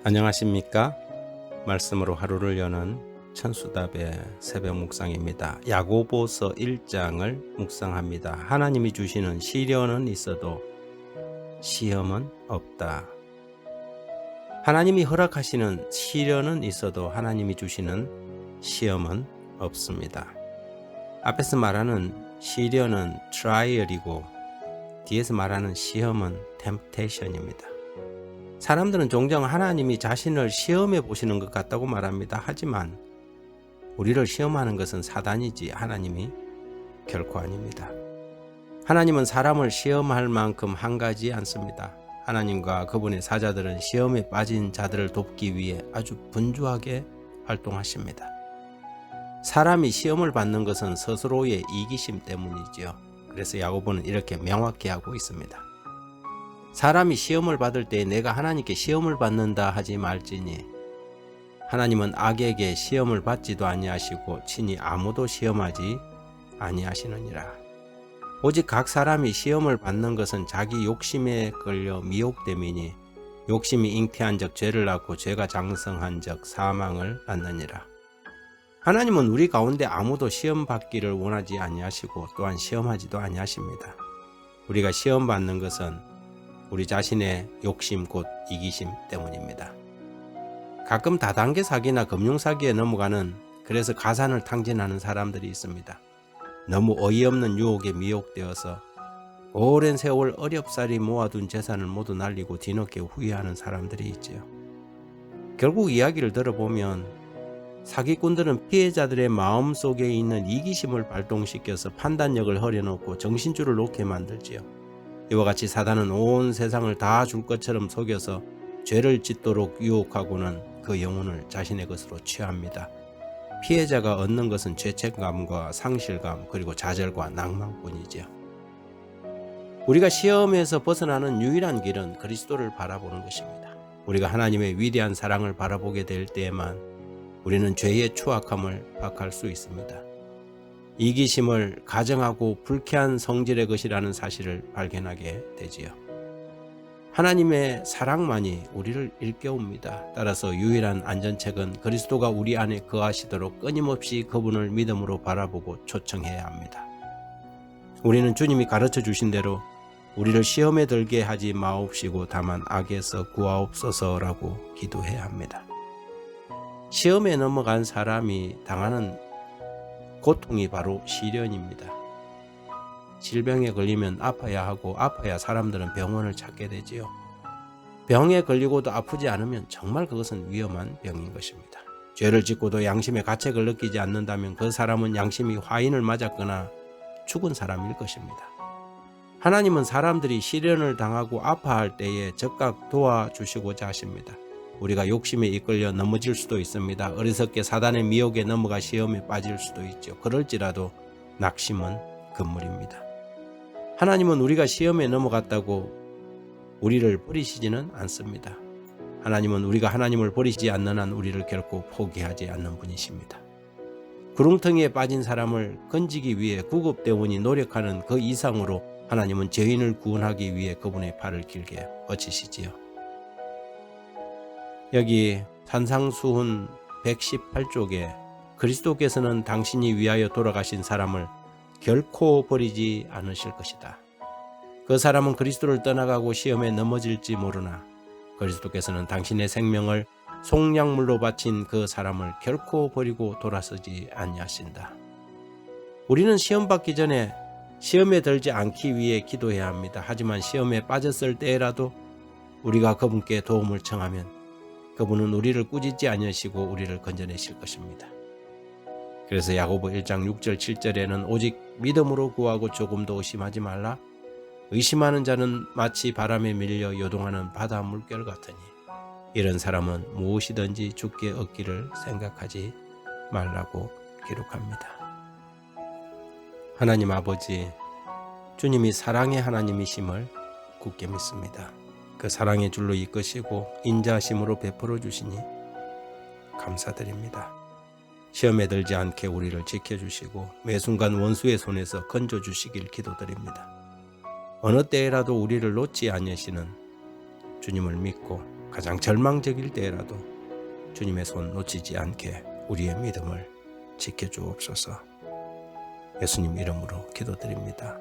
안녕하십니까? 말씀으로 하루를 여는 천수답의 새벽 묵상입니다. 야고보서 1장을 묵상합니다. 하나님이 주시는 시련은 있어도 시험은 없다. 하나님이 허락하시는 시련은 있어도 하나님이 주시는 시험은 없습니다. 앞에서 말하는 시련은 트라이얼이고 뒤에서 말하는 시험은 템테이션입니다. 사람들은 종종 하나님이 자신을 시험해 보시는 것 같다고 말합니다. 하지만 우리를 시험하는 것은 사단이지 하나님이 결코 아닙니다. 하나님은 사람을 시험할 만큼 한가하지 않습니다. 하나님과 그분의 사자들은 시험에 빠진 자들을 돕기 위해 아주 분주하게 활동하십니다. 사람이 시험을 받는 것은 스스로의 이기심 때문이지요. 그래서 야고보는 이렇게 명확히 하고 있습니다. 사람이 시험을 받을 때 내가 하나님께 시험을 받는다 하지 말지니 하나님은 악에게 시험을 받지도 아니하시고 친히 아무도 시험하지 아니하시느니라. 오직 각 사람이 시험을 받는 것은 자기 욕심에 걸려 미혹됨이니 욕심이 잉태한 적 죄를 낳고 죄가 장성한 적 사망을 낳느니라. 하나님은 우리 가운데 아무도 시험 받기를 원하지 아니하시고 또한 시험하지도 아니하십니다. 우리가 시험 받는 것은 우리 자신의 욕심 곧 이기심 때문입니다. 가끔 다단계 사기나 금융 사기에 넘어가는 그래서 가산을 탕진하는 사람들이 있습니다. 너무 어이없는 유혹에 미혹되어서 오랜 세월 어렵사리 모아둔 재산을 모두 날리고 뒤늦게 후회하는 사람들이 있지요. 결국 이야기를 들어보면 사기꾼들은 피해자들의 마음속에 있는 이기심을 발동시켜서 판단력을 흐려놓고 정신줄을 놓게 만들지요. 이와 같이 사단은 온 세상을 다 줄 것처럼 속여서 죄를 짓도록 유혹하고는 그 영혼을 자신의 것으로 취합니다. 피해자가 얻는 것은 죄책감과 상실감 그리고 좌절과 낭만뿐이죠. 우리가 시험에서 벗어나는 유일한 길은 그리스도를 바라보는 것입니다. 우리가 하나님의 위대한 사랑을 바라보게 될 때에만 우리는 죄의 추악함을 파악할 수 있습니다. 이기심을 가정하고 불쾌한 성질의 것이라는 사실을 발견하게 되지요. 하나님의 사랑만이 우리를 일깨웁니다. 따라서 유일한 안전책은 그리스도가 우리 안에 거하시도록 끊임없이 그분을 믿음으로 바라보고 초청해야 합니다. 우리는 주님이 가르쳐 주신 대로 우리를 시험에 들게 하지 마옵시고 다만 악에서 구하옵소서라고 기도해야 합니다. 시험에 넘어간 사람이 당하는 고통이 바로 시련입니다. 질병에 걸리면 아파야 하고 아파야 사람들은 병원을 찾게 되지요. 병에 걸리고도 아프지 않으면 정말 그것은 위험한 병인 것입니다. 죄를 짓고도 양심의 가책을 느끼지 않는다면 그 사람은 양심이 화인을 맞았거나 죽은 사람일 것입니다. 하나님은 사람들이 시련을 당하고 아파할 때에 적극 도와주시고자 하십니다. 우리가 욕심에 이끌려 넘어질 수도 있습니다. 어리석게 사단의 미혹에 넘어가 시험에 빠질 수도 있죠. 그럴지라도 낙심은 금물입니다. 하나님은 우리가 시험에 넘어갔다고 우리를 버리시지는 않습니다. 하나님은 우리가 하나님을 버리지 않는 한 우리를 결코 포기하지 않는 분이십니다. 구렁텅이에 빠진 사람을 건지기 위해 구급대원이 노력하는 그 이상으로 하나님은 죄인을 구원하기 위해 그분의 팔을 길게 뻗치시지요. 여기 산상수훈 118쪽에 그리스도께서는 당신이 위하여 돌아가신 사람을 결코 버리지 않으실 것이다. 그 사람은 그리스도를 떠나가고 시험에 넘어질지 모르나 그리스도께서는 당신의 생명을 속량물로 바친 그 사람을 결코 버리고 돌아서지 아니하신다. 우리는 시험 받기 전에 시험에 들지 않기 위해 기도해야 합니다. 하지만 시험에 빠졌을 때라도 우리가 그분께 도움을 청하면 그분은 우리를 꾸짖지 아니하시고 우리를 건져내실 것입니다. 그래서 야고보 1장 6절 7절에는 오직 믿음으로 구하고 조금도 의심하지 말라. 의심하는 자는 마치 바람에 밀려 요동하는 바다 물결 같으니 이런 사람은 무엇이든지 주께 얻기를 생각하지 말라고 기록합니다. 하나님 아버지, 주님이 사랑의 하나님이심을 굳게 믿습니다. 그 사랑의 줄로 이끄시고 인자하심으로 베풀어 주시니 감사드립니다. 시험에 들지 않게 우리를 지켜주시고 매 순간 원수의 손에서 건져주시길 기도드립니다. 어느 때에라도 우리를 놓지 아니하시는 주님을 믿고 가장 절망적일 때라도 주님의 손 놓치지 않게 우리의 믿음을 지켜주옵소서. 예수님 이름으로 기도드립니다.